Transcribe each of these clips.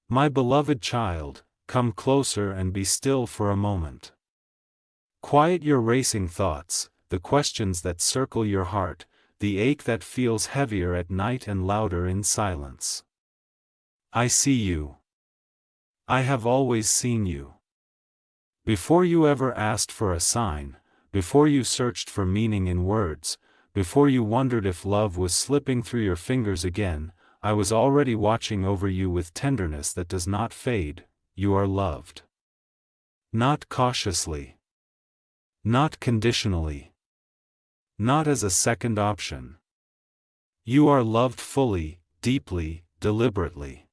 My beloved child, come closer and be still for a moment. Quiet your racing thoughts, the questions that circle your heart, the ache that feels heavier at night and louder in silence. I see you. I have always seen you. Before you ever asked for a sign, before you searched for meaning in words, before you wondered if love was slipping through your fingers again, I was already watching over you with tenderness that does not fade. You are loved. Not cautiously. Not conditionally. Not as a second option. You are loved fully, deeply, deliberately.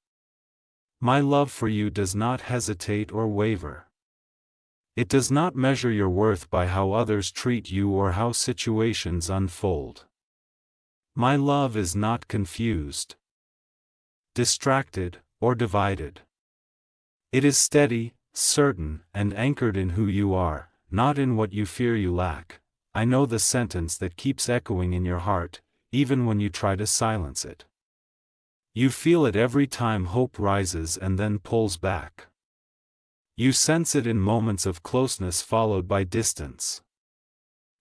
My love for you does not hesitate or waver. It does not measure your worth by how others treat you or how situations unfold. My love is not confused, distracted, or divided. It is steady, certain, and anchored in who you are, not in what you fear you lack. I know the sentence that keeps echoing in your heart, even when you try to silence it. You feel it every time hope rises and then pulls back. You sense it in moments of closeness followed by distance.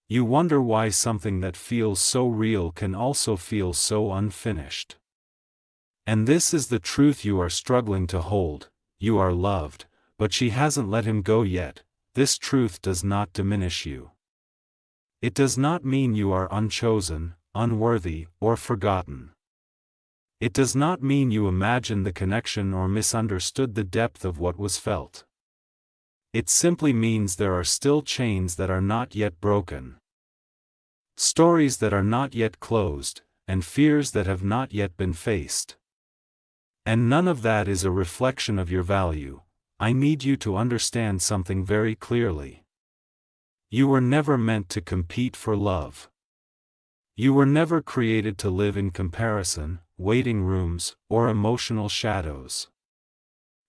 You wonder why something that feels so real can also feel so unfinished. And this is the truth you are struggling to hold. You are loved, but she hasn't let him go yet. This truth does not diminish you. It does not mean you are unchosen, unworthy, or forgotten. It does not mean you imagined the connection or misunderstood the depth of what was felt. It simply means there are still chains that are not yet broken. Stories that are not yet closed, and fears that have not yet been faced. And none of that is a reflection of your value. I need you to understand something very clearly. You were never meant to compete for love. You were never created to live in comparison, waiting rooms, or emotional shadows.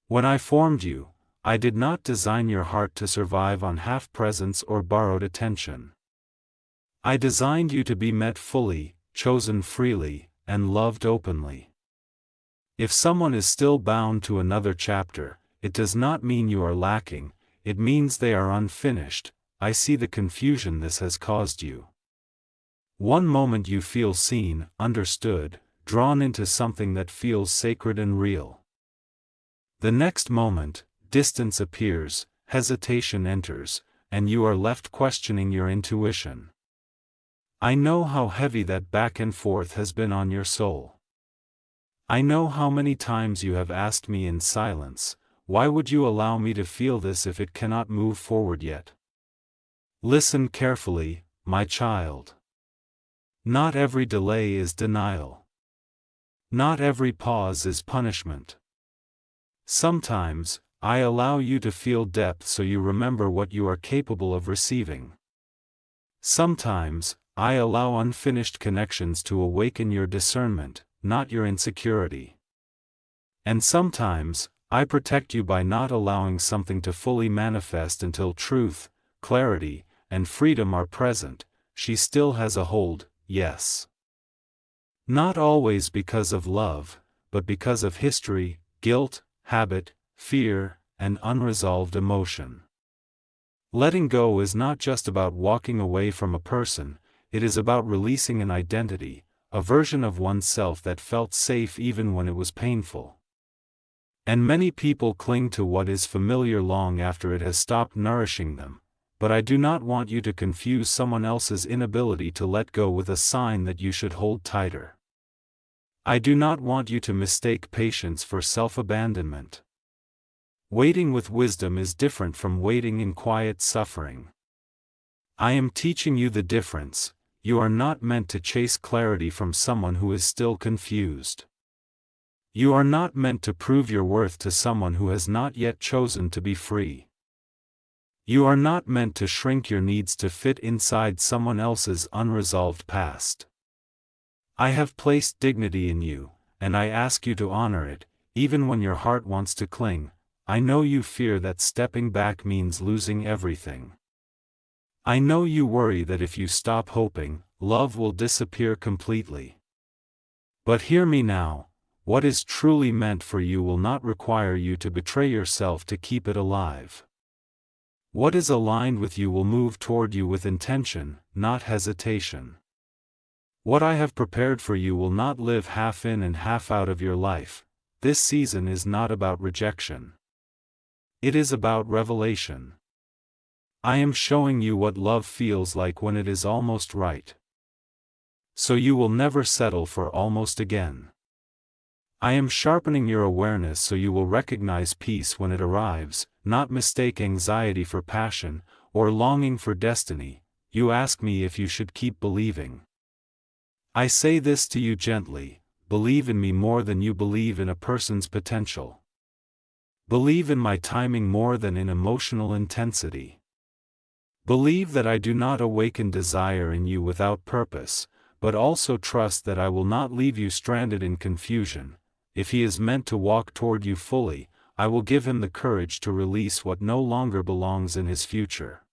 When I formed you, I did not design your heart to survive on half-presence or borrowed attention. I designed you to be met fully, chosen freely, and loved openly. If someone is still bound to another chapter, it does not mean you are lacking, it means they are unfinished. I see the confusion this has caused you. One moment you feel seen, understood, drawn into something that feels sacred and real. The next moment, distance appears, hesitation enters, and you are left questioning your intuition. I know how heavy that back and forth has been on your soul. I know how many times you have asked me in silence, why would you allow me to feel this if it cannot move forward yet? Listen carefully, my child. Not every delay is denial. Not every pause is punishment. Sometimes, I allow you to feel depth so you remember what you are capable of receiving. Sometimes, I allow unfinished connections to awaken your discernment, not your insecurity. And sometimes, I protect you by not allowing something to fully manifest until truth, clarity, and freedom are present. She still has a hold, yes. Not always because of love, but because of history, guilt, habit, fear, and unresolved emotion. Letting go is not just about walking away from a person, it is about releasing an identity, a version of oneself that felt safe even when it was painful. And many people cling to what is familiar long after it has stopped nourishing them, but I do not want you to confuse someone else's inability to let go with a sign that you should hold tighter. I do not want you to mistake patience for self-abandonment. Waiting with wisdom is different from waiting in quiet suffering. I am teaching you the difference. You are not meant to chase clarity from someone who is still confused. You are not meant to prove your worth to someone who has not yet chosen to be free. You are not meant to shrink your needs to fit inside someone else's unresolved past. I have placed dignity in you, and I ask you to honor it, even when your heart wants to cling. I know you fear that stepping back means losing everything. I know you worry that if you stop hoping, love will disappear completely. But hear me now, what is truly meant for you will not require you to betray yourself to keep it alive. What is aligned with you will move toward you with intention, not hesitation. What I have prepared for you will not live half in and half out of your life. This season is not about rejection. It is about revelation. I am showing you what love feels like when it is almost right. So you will never settle for almost again. I am sharpening your awareness so you will recognize peace when it arrives, not mistake anxiety for passion, or longing for destiny. You ask me if you should keep believing. I say this to you gently: believe in me more than you believe in a person's potential. Believe in my timing more than in emotional intensity. Believe that I do not awaken desire in you without purpose, but also trust that I will not leave you stranded in confusion. If he is meant to walk toward you fully, I will give him the courage to release what no longer belongs in his future.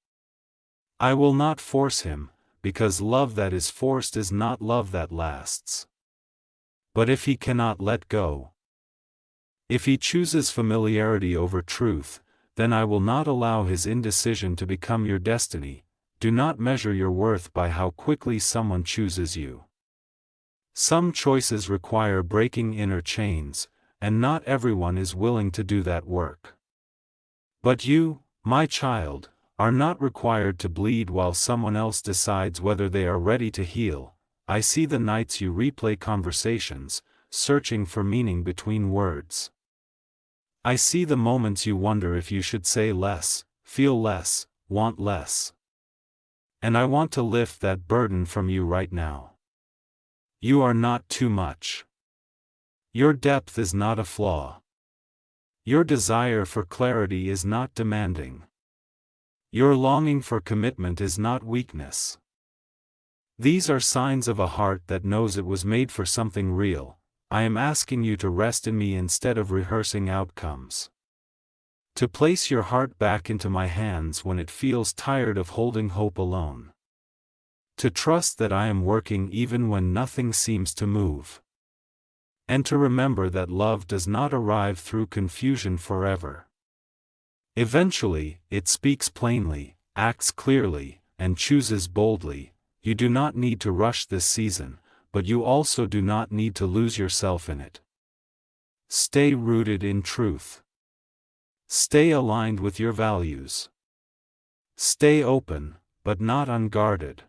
I will not force him, because love that is forced is not love that lasts. But if he cannot let go, if he chooses familiarity over truth, then I will not allow his indecision to become your destiny. Do not measure your worth by how quickly someone chooses you. Some choices require breaking inner chains, and not everyone is willing to do that work. But you, my child, are not required to bleed while someone else decides whether they are ready to heal. I see the nights you replay conversations, searching for meaning between words. I see the moments you wonder if you should say less, feel less, want less. And I want to lift that burden from you right now. You are not too much. Your depth is not a flaw. Your desire for clarity is not demanding. Your longing for commitment is not weakness. These are signs of a heart that knows it was made for something real. I am asking you to rest in me instead of rehearsing outcomes. To place your heart back into my hands when it feels tired of holding hope alone. To trust that I am working even when nothing seems to move. And to remember that love does not arrive through confusion forever. Eventually, it speaks plainly, acts clearly, and chooses boldly. You do not need to rush this season, but you also do not need to lose yourself in it. Stay rooted in truth. Stay aligned with your values. Stay open, but not unguarded.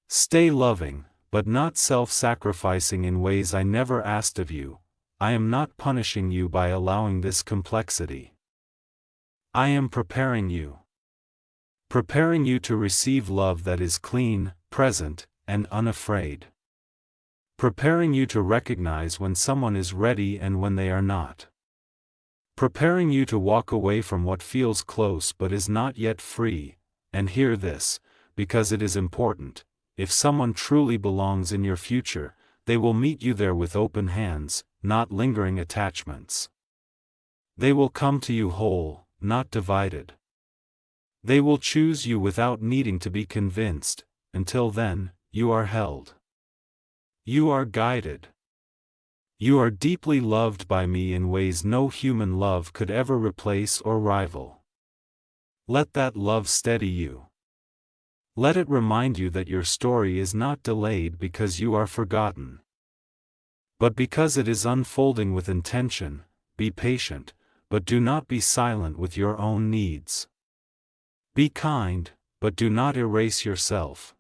Stay loving, but not self-sacrificing in ways I never asked of you. I am not punishing you by allowing this complexity. I am preparing you. Preparing you to receive love that is clean, present, and unafraid. Preparing you to recognize when someone is ready and when they are not. Preparing you to walk away from what feels close but is not yet free. And hear this, because it is important. If someone truly belongs in your future, they will meet you there with open hands, not lingering attachments. They will come to you whole, not divided. They will choose you without needing to be convinced. Until then, you are held. You are guided. You are deeply loved by me in ways no human love could ever replace or rival. Let that love steady you. Let it remind you that your story is not delayed because you are forgotten, but because it is unfolding with intention. Be patient, but do not be silent with your own needs. Be kind, but do not erase yourself.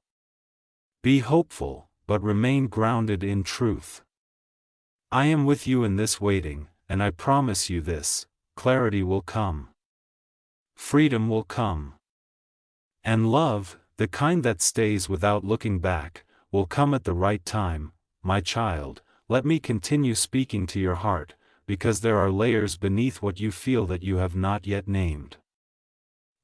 Be hopeful, but remain grounded in truth. I am with you in this waiting, and I promise you this: clarity will come. Freedom will come. And love, the kind that stays without looking back, will come at the right time. My child, let me continue speaking to your heart, because there are layers beneath what you feel that you have not yet named.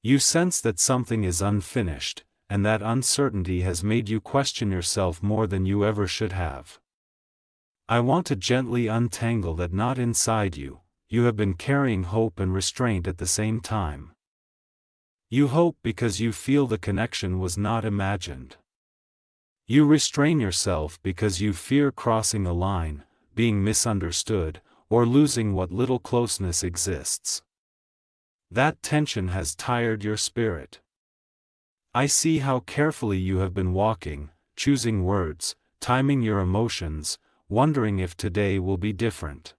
You sense that something is unfinished, and that uncertainty has made you question yourself more than you ever should have. I want to gently untangle that knot inside you. You have been carrying hope and restraint at the same time. You hope because you feel the connection was not imagined. You restrain yourself because you fear crossing a line, being misunderstood, or losing what little closeness exists. That tension has tired your spirit. I see how carefully you have been walking, choosing words, timing your emotions, wondering if today will be different.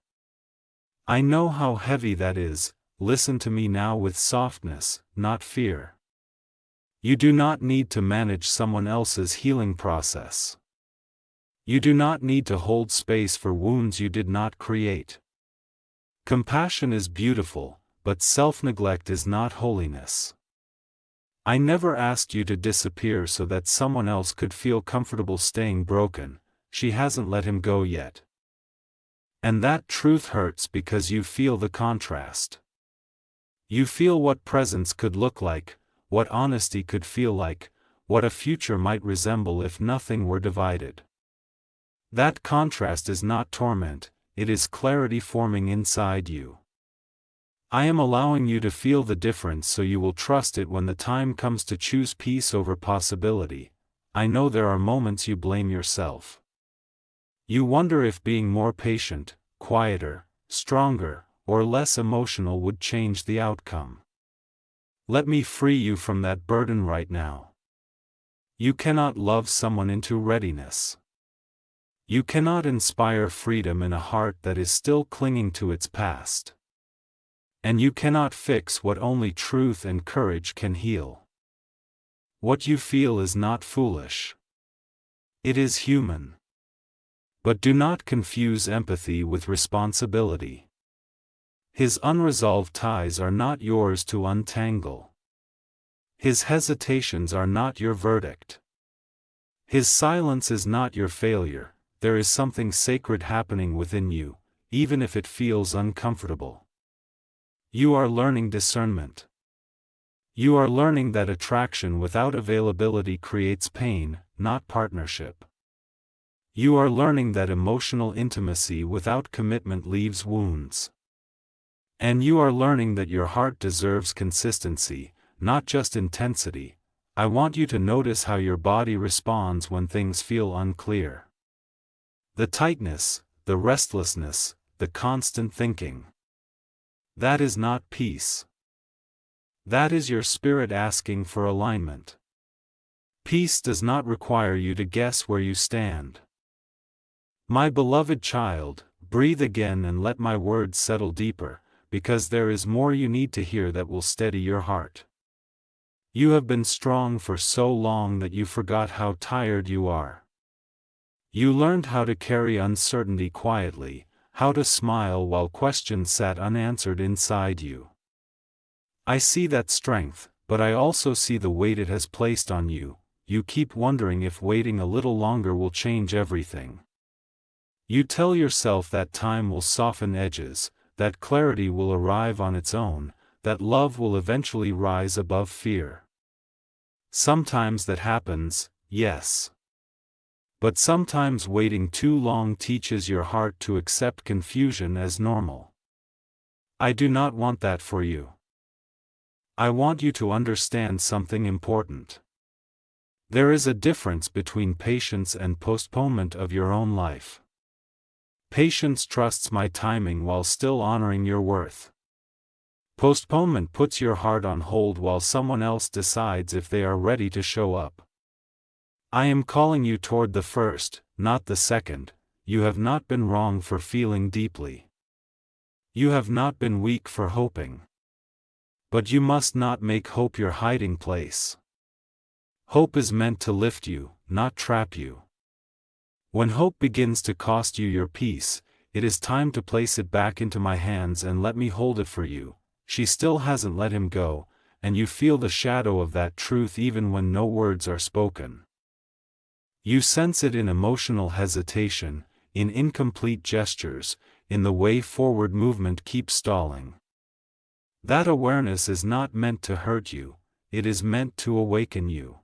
I know how heavy that is. Listen to me now with softness, not fear. You do not need to manage someone else's healing process. You do not need to hold space for wounds you did not create. Compassion is beautiful, but self-neglect is not holiness. I never asked you to disappear so that someone else could feel comfortable staying broken. She hasn't let him go yet. And that truth hurts because you feel the contrast. You feel what presence could look like, what honesty could feel like, what a future might resemble if nothing were divided. That contrast is not torment, it is clarity forming inside you. I am allowing you to feel the difference so you will trust it when the time comes to choose peace over possibility. I know there are moments you blame yourself. You wonder if being more patient, quieter, stronger, or less emotional would change the outcome. Let me free you from that burden right now. You cannot love someone into readiness. You cannot inspire freedom in a heart that is still clinging to its past. And you cannot fix what only truth and courage can heal. What you feel is not foolish. It is human. But do not confuse empathy with responsibility. His unresolved ties are not yours to untangle. His hesitations are not your verdict. His silence is not your failure. There is something sacred happening within you, even if it feels uncomfortable. You are learning discernment. You are learning that attraction without availability creates pain, not partnership. You are learning that emotional intimacy without commitment leaves wounds. And you are learning that your heart deserves consistency, not just intensity. I want you to notice how your body responds when things feel unclear. The tightness, the restlessness, the constant thinking. That is not peace. That is your spirit asking for alignment. Peace does not require you to guess where you stand. My beloved child, breathe again and let my words settle deeper, because there is more you need to hear that will steady your heart. You have been strong for so long that you forgot how tired you are. You learned how to carry uncertainty quietly, how to smile while questions sat unanswered inside you. I see that strength, but I also see the weight it has placed on you. You keep wondering if waiting a little longer will change everything. You tell yourself that time will soften edges, that clarity will arrive on its own, that love will eventually rise above fear. Sometimes that happens, yes. But sometimes waiting too long teaches your heart to accept confusion as normal. I do not want that for you. I want you to understand something important. There is a difference between patience and postponement of your own life. Patience trusts my timing while still honoring your worth. Postponement puts your heart on hold while someone else decides if they are ready to show up. I am calling you toward the first, not the second. You have not been wrong for feeling deeply. You have not been weak for hoping. But you must not make hope your hiding place. Hope is meant to lift you, not trap you. When hope begins to cost you your peace, it is time to place it back into my hands and let me hold it for you. She still hasn't let him go, and you feel the shadow of that truth even when no words are spoken. You sense it in emotional hesitation, in incomplete gestures, in the way forward movement keeps stalling. That awareness is not meant to hurt you, it is meant to awaken you.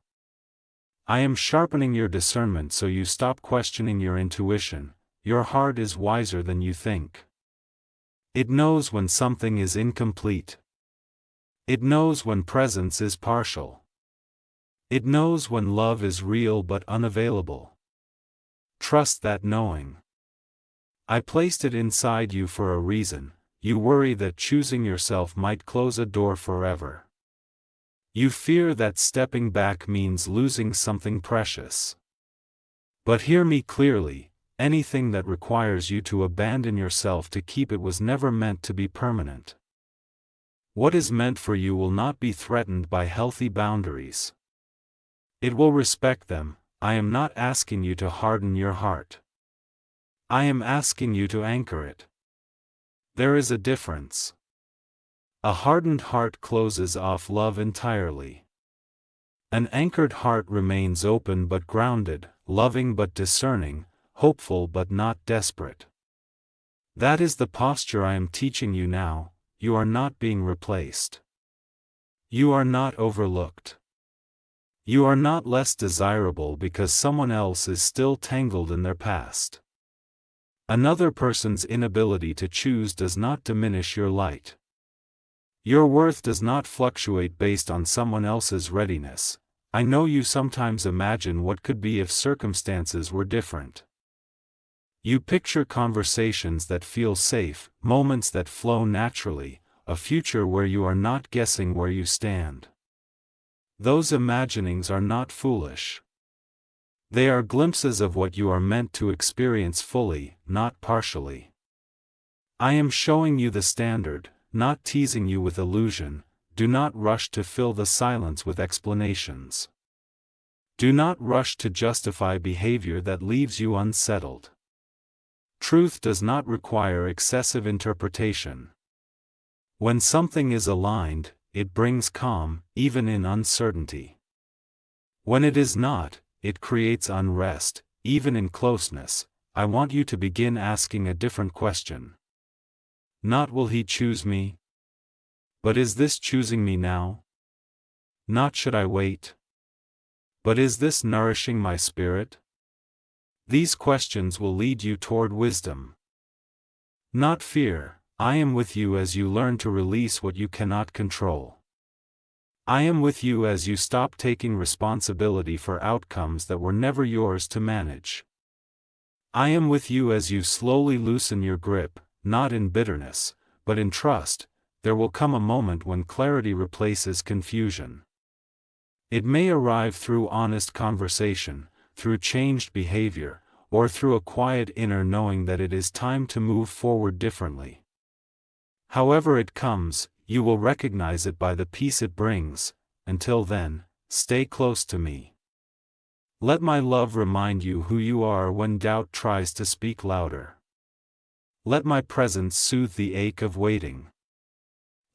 I am sharpening your discernment so you stop questioning your intuition. Your heart is wiser than you think. It knows when something is incomplete. It knows when presence is partial. It knows when love is real but unavailable. Trust that knowing. I placed it inside you for a reason. You worry that choosing yourself might close a door forever. You fear that stepping back means losing something precious. But hear me clearly, anything that requires you to abandon yourself to keep it was never meant to be permanent. What is meant for you will not be threatened by healthy boundaries. It will respect them. I am not asking you to harden your heart. I am asking you to anchor it. There is a difference. A hardened heart closes off love entirely. An anchored heart remains open but grounded, loving but discerning, hopeful but not desperate. That is the posture I am teaching you now. You are not being replaced. You are not overlooked. You are not less desirable because someone else is still tangled in their past. Another person's inability to choose does not diminish your light. Your worth does not fluctuate based on someone else's readiness. I know you sometimes imagine what could be if circumstances were different. You picture conversations that feel safe, moments that flow naturally, a future where you are not guessing where you stand. Those imaginings are not foolish. They are glimpses of what you are meant to experience fully, not partially. I am showing you the standard, not teasing you with illusion. Do not rush to fill the silence with explanations. Do not rush to justify behavior that leaves you unsettled. Truth does not require excessive interpretation. When something is aligned, it brings calm, even in uncertainty. When it is not, it creates unrest, even in closeness. I want you to begin asking a different question. Not will he choose me? But is this choosing me now? Not should I wait? But is this nourishing my spirit? These questions will lead you toward wisdom. Not fear. I am with you as you learn to release what you cannot control. I am with you as you stop taking responsibility for outcomes that were never yours to manage. I am with you as you slowly loosen your grip, not in bitterness, but in trust. There will come a moment when clarity replaces confusion. It may arrive through honest conversation, through changed behavior, or through a quiet inner knowing that it is time to move forward differently. However it comes, you will recognize it by the peace it brings. Until then, stay close to me. Let my love remind you who you are when doubt tries to speak louder. Let my presence soothe the ache of waiting.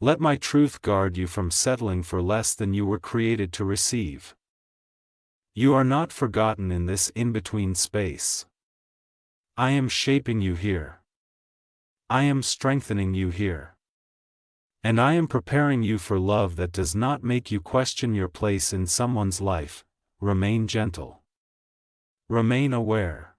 Let my truth guard you from settling for less than you were created to receive. You are not forgotten in this in-between space. I am shaping you here. I am strengthening you here. And I am preparing you for love that does not make you question your place in someone's life. Remain gentle. Remain aware.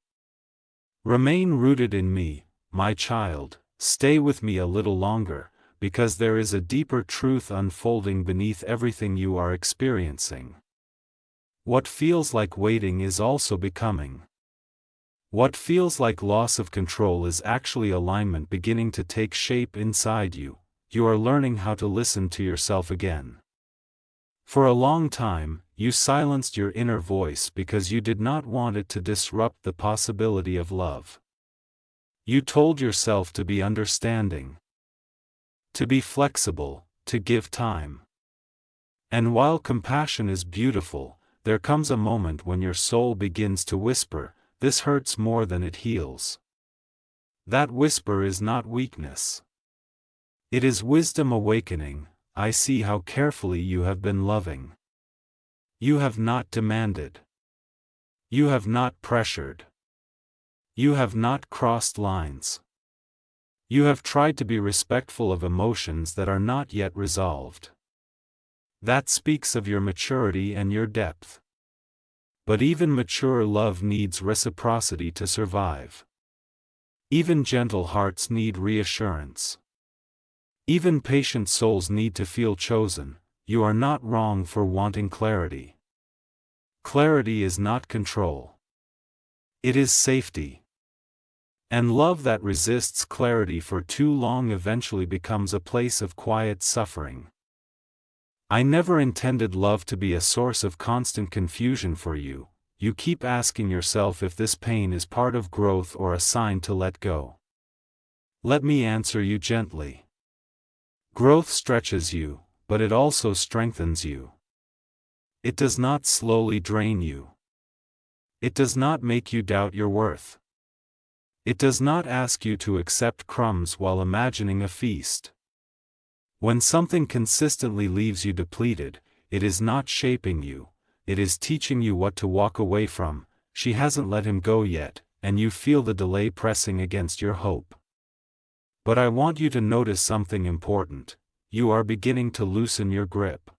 Remain rooted in me, my child. Stay with me a little longer, because there is a deeper truth unfolding beneath everything you are experiencing. What feels like waiting is also becoming. What feels like loss of control is actually alignment beginning to take shape inside you. You are learning how to listen to yourself again. For a long time, you silenced your inner voice because you did not want it to disrupt the possibility of love. You told yourself to be understanding, to be flexible, to give time. And while compassion is beautiful, there comes a moment when your soul begins to whisper, "This hurts more than it heals." That whisper is not weakness. It is wisdom awakening. I see how carefully you have been loving. You have not demanded. You have not pressured. You have not crossed lines. You have tried to be respectful of emotions that are not yet resolved. That speaks of your maturity and your depth. But even mature love needs reciprocity to survive. Even gentle hearts need reassurance. Even patient souls need to feel chosen. You are not wrong for wanting clarity. Clarity is not control. It is safety. And love that resists clarity for too long eventually becomes a place of quiet suffering. I never intended love to be a source of constant confusion for you. You keep asking yourself if this pain is part of growth or a sign to let go. Let me answer you gently. Growth stretches you, but it also strengthens you. It does not slowly drain you. It does not make you doubt your worth. It does not ask you to accept crumbs while imagining a feast. When something consistently leaves you depleted, it is not shaping you, it is teaching you what to walk away from. She hasn't let him go yet, and you feel the delay pressing against your hope. But I want you to notice something important. You are beginning to loosen your grip.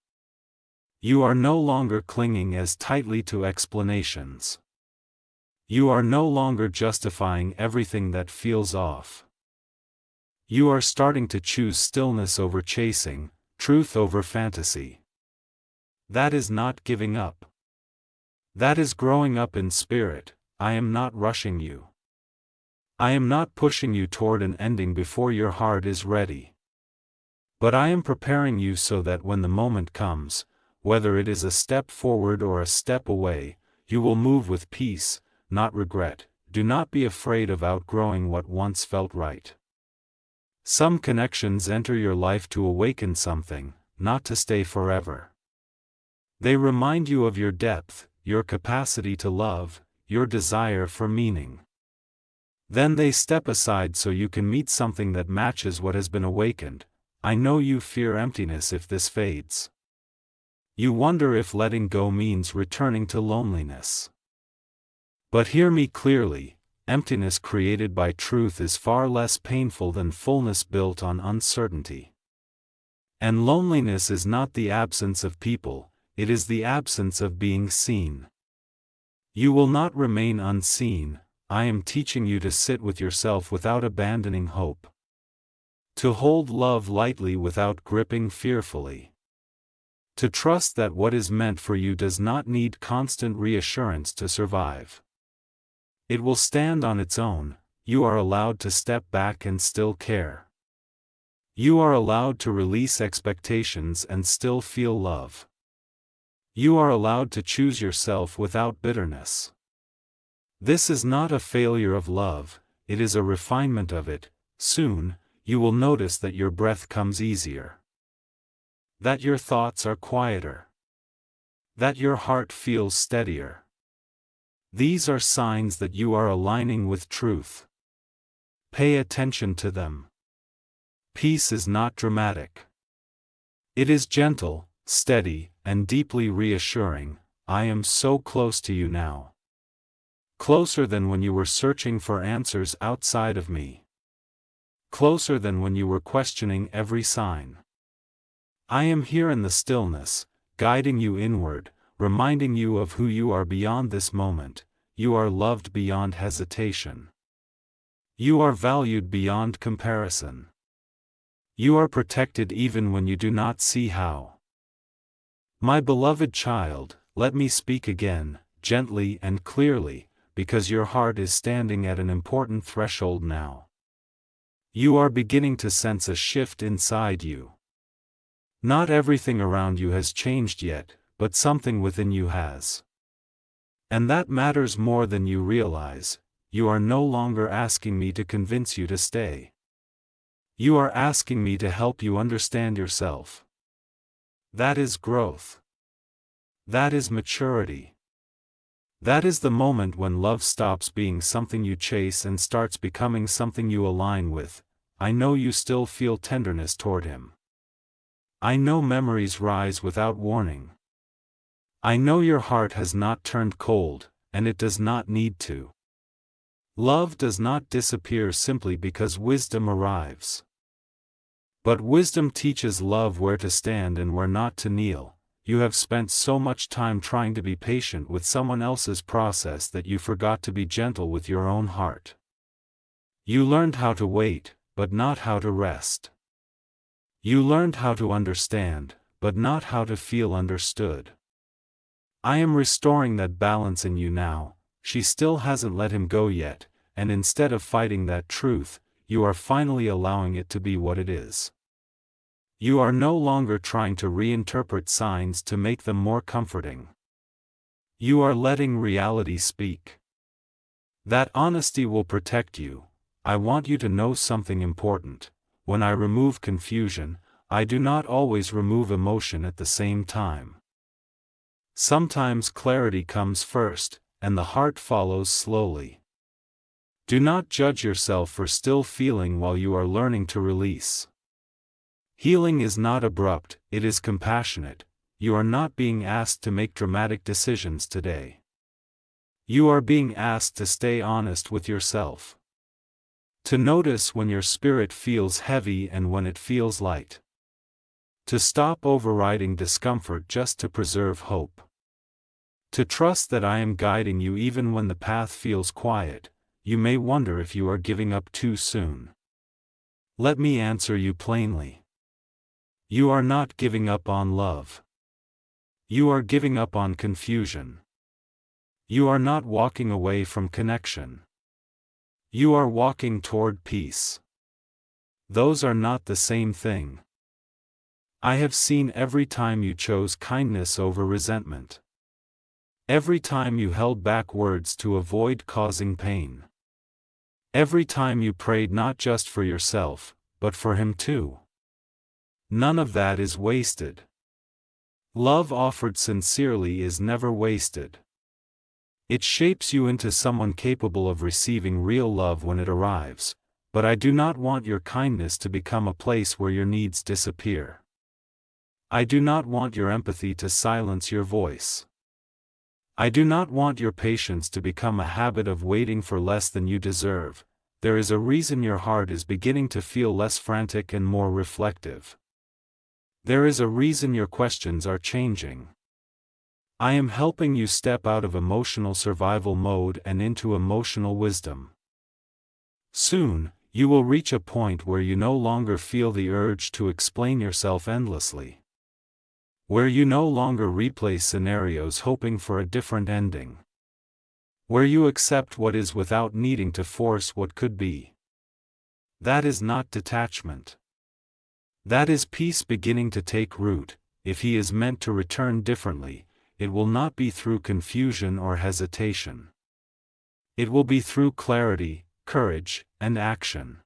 You are no longer clinging as tightly to explanations. You are no longer justifying everything that feels off. You are starting to choose stillness over chasing, truth over fantasy. That is not giving up. That is growing up in spirit. I am not rushing you. I am not pushing you toward an ending before your heart is ready. But I am preparing you so that when the moment comes, whether it is a step forward or a step away, you will move with peace, not regret. Do not be afraid of outgrowing what once felt right. Some connections enter your life to awaken something, not to stay forever. They remind you of your depth, your capacity to love, your desire for meaning. Then they step aside so you can meet something that matches what has been awakened. I know you fear emptiness if this fades. You wonder if letting go means returning to loneliness. But hear me clearly, emptiness created by truth is far less painful than fullness built on uncertainty. And loneliness is not the absence of people, it is the absence of being seen. You will not remain unseen. I am teaching you to sit with yourself without abandoning hope. To hold love lightly without gripping fearfully. To trust that what is meant for you does not need constant reassurance to survive. It will stand on its own. You are allowed to step back and still care. You are allowed to release expectations and still feel love. You are allowed to choose yourself without bitterness. This is not a failure of love, it is a refinement of it. Soon, you will notice that your breath comes easier. That your thoughts are quieter. That your heart feels steadier. These are signs that you are aligning with truth. Pay attention to them. Peace is not dramatic. It is gentle, steady, and deeply reassuring. I am so close to you now. Closer than when you were searching for answers outside of me. Closer than when you were questioning every sign. I am here in the stillness, guiding you inward, reminding you of who you are beyond this moment. You are loved beyond hesitation. You are valued beyond comparison. You are protected even when you do not see how. My beloved child, let me speak again, gently and clearly, because your heart is standing at an important threshold now. You are beginning to sense a shift inside you. Not everything around you has changed yet, but something within you has. And that matters more than you realize. You are no longer asking me to convince you to stay. You are asking me to help you understand yourself. That is growth. That is maturity. That is the moment when love stops being something you chase and starts becoming something you align with. I know you still feel tenderness toward him. I know memories rise without warning. I know your heart has not turned cold, and it does not need to. Love does not disappear simply because wisdom arrives. But wisdom teaches love where to stand and where not to kneel. You have spent so much time trying to be patient with someone else's process that you forgot to be gentle with your own heart. You learned how to wait, but not how to rest. You learned how to understand, but not how to feel understood. I am restoring that balance in you now. She still hasn't let him go yet, and instead of fighting that truth, you are finally allowing it to be what it is. You are no longer trying to reinterpret signs to make them more comforting. You are letting reality speak. That honesty will protect you. I want you to know something important. When I remove confusion, I do not always remove emotion at the same time. Sometimes clarity comes first, and the heart follows slowly. Do not judge yourself for still feeling while you are learning to release. Healing is not abrupt, it is compassionate. You are not being asked to make dramatic decisions today. You are being asked to stay honest with yourself. To notice when your spirit feels heavy and when it feels light. To stop overriding discomfort just to preserve hope. To trust that I am guiding you even when the path feels quiet. You may wonder if you are giving up too soon. Let me answer you plainly. You are not giving up on love. You are giving up on confusion. You are not walking away from connection. You are walking toward peace. Those are not the same thing. I have seen every time you chose kindness over resentment. Every time you held back words to avoid causing pain. Every time you prayed not just for yourself, but for him too. None of that is wasted. Love offered sincerely is never wasted. It shapes you into someone capable of receiving real love when it arrives, but I do not want your kindness to become a place where your needs disappear. I do not want your empathy to silence your voice. I do not want your patience to become a habit of waiting for less than you deserve. There is a reason your heart is beginning to feel less frantic and more reflective. There is a reason your questions are changing. I am helping you step out of emotional survival mode and into emotional wisdom. Soon, you will reach a point where you no longer feel the urge to explain yourself endlessly. Where you no longer replay scenarios hoping for a different ending. Where you accept what is without needing to force what could be. That is not detachment. That is peace beginning to take root. If he is meant to return differently, it will not be through confusion or hesitation. It will be through clarity, courage, and action.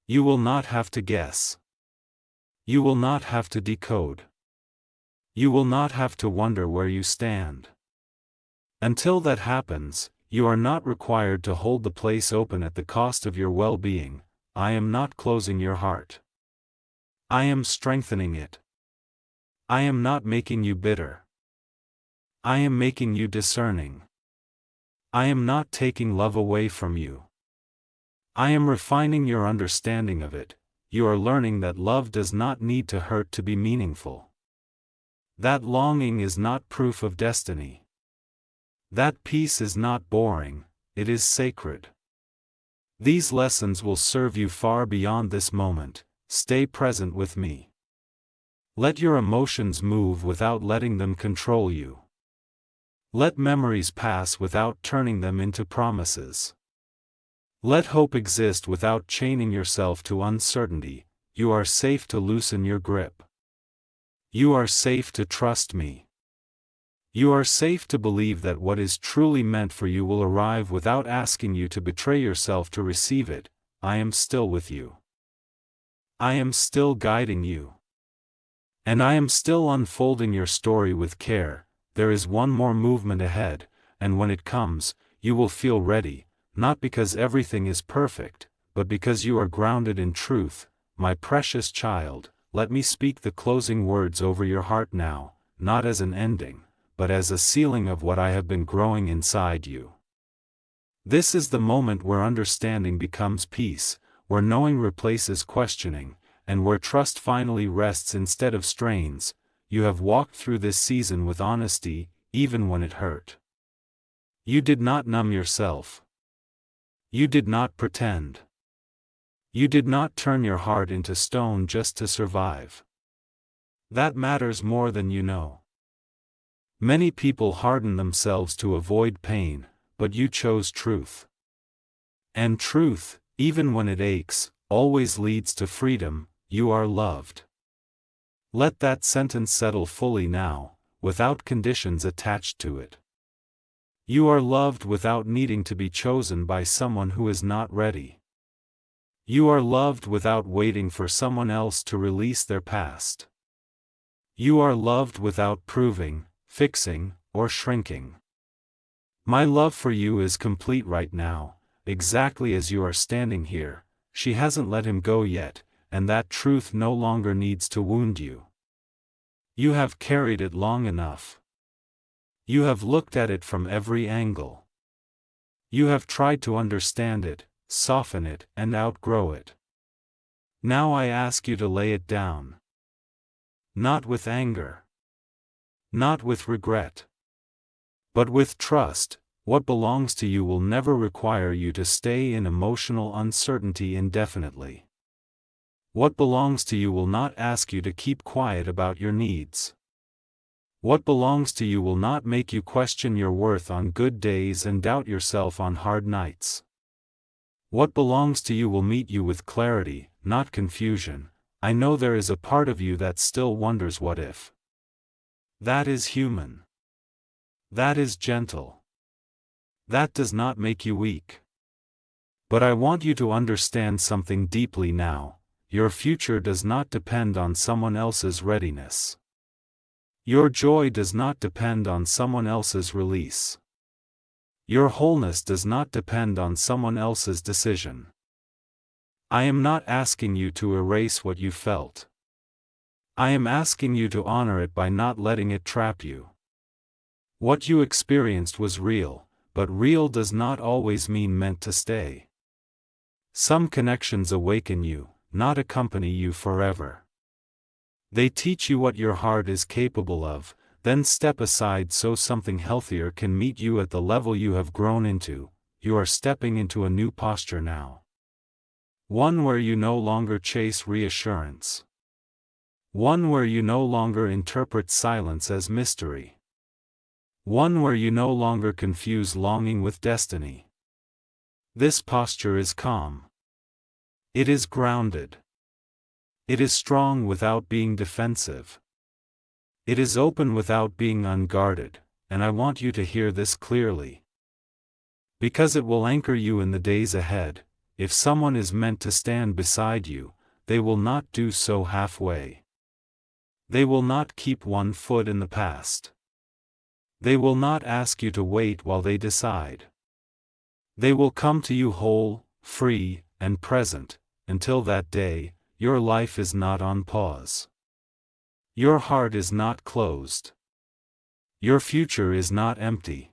You will not have to guess. You will not have to decode. You will not have to wonder where you stand. Until that happens, you are not required to hold the place open at the cost of your well-being. I am not closing your heart. I am strengthening it. I am not making you bitter. I am making you discerning. I am not taking love away from you. I am refining your understanding of it. You are learning that love does not need to hurt to be meaningful. That longing is not proof of destiny. That peace is not boring, it is sacred. These lessons will serve you far beyond this moment. Stay present with me. Let your emotions move without letting them control you. Let memories pass without turning them into promises. Let hope exist without chaining yourself to uncertainty. You are safe to loosen your grip. You are safe to trust me. You are safe to believe that what is truly meant for you will arrive without asking you to betray yourself to receive it. I am still with you. I am still guiding you. And I am still unfolding your story with care. There is one more movement ahead, and when it comes, you will feel ready, not because everything is perfect, but because you are grounded in truth. My precious child, let me speak the closing words over your heart now, not as an ending, but as a sealing of what I have been growing inside you. This is the moment where understanding becomes peace, where knowing replaces questioning, and where trust finally rests instead of strains. You have walked through this season with honesty, even when it hurt. You did not numb yourself. You did not pretend. You did not turn your heart into stone just to survive. That matters more than you know. Many people harden themselves to avoid pain, but you chose truth. And truth, even when it aches, always leads to freedom. You are loved. Let that sentence settle fully now, without conditions attached to it. You are loved without needing to be chosen by someone who is not ready. You are loved without waiting for someone else to release their past. You are loved without proving, fixing, or shrinking. My love for you is complete right now, exactly as you are standing here. She hasn't let him go yet, and that truth no longer needs to wound you. You have carried it long enough. You have looked at it from every angle. You have tried to understand it, soften it, and outgrow it. Now I ask you to lay it down. Not with anger. Not with regret. But with trust. What belongs to you will never require you to stay in emotional uncertainty indefinitely. What belongs to you will not ask you to keep quiet about your needs. What belongs to you will not make you question your worth on good days and doubt yourself on hard nights. What belongs to you will meet you with clarity, not confusion. I know there is a part of you that still wonders what if. That is human. That is gentle. That does not make you weak. But I want you to understand something deeply now. Your future does not depend on someone else's readiness. Your joy does not depend on someone else's release. Your wholeness does not depend on someone else's decision. I am not asking you to erase what you felt. I am asking you to honor it by not letting it trap you. What you experienced was real, but real does not always mean meant to stay. Some connections awaken you, not accompany you forever. They teach you what your heart is capable of, then step aside so something healthier can meet you at the level you have grown into. You are stepping into a new posture now. One where you no longer chase reassurance. One where you no longer interpret silence as mystery. One where you no longer confuse longing with destiny. This posture is calm. It is grounded. It is strong without being defensive. It is open without being unguarded, and I want you to hear this clearly. Because it will anchor you in the days ahead. If someone is meant to stand beside you, they will not do so halfway. They will not keep one foot in the past. They will not ask you to wait while they decide. They will come to you whole, free, and present. Until that day, your life is not on pause. Your heart is not closed. Your future is not empty.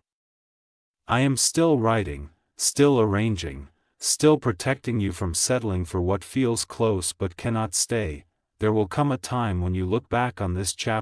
I am still writing, still arranging, still protecting you from settling for what feels close but cannot stay. There will come a time when you look back on this chapter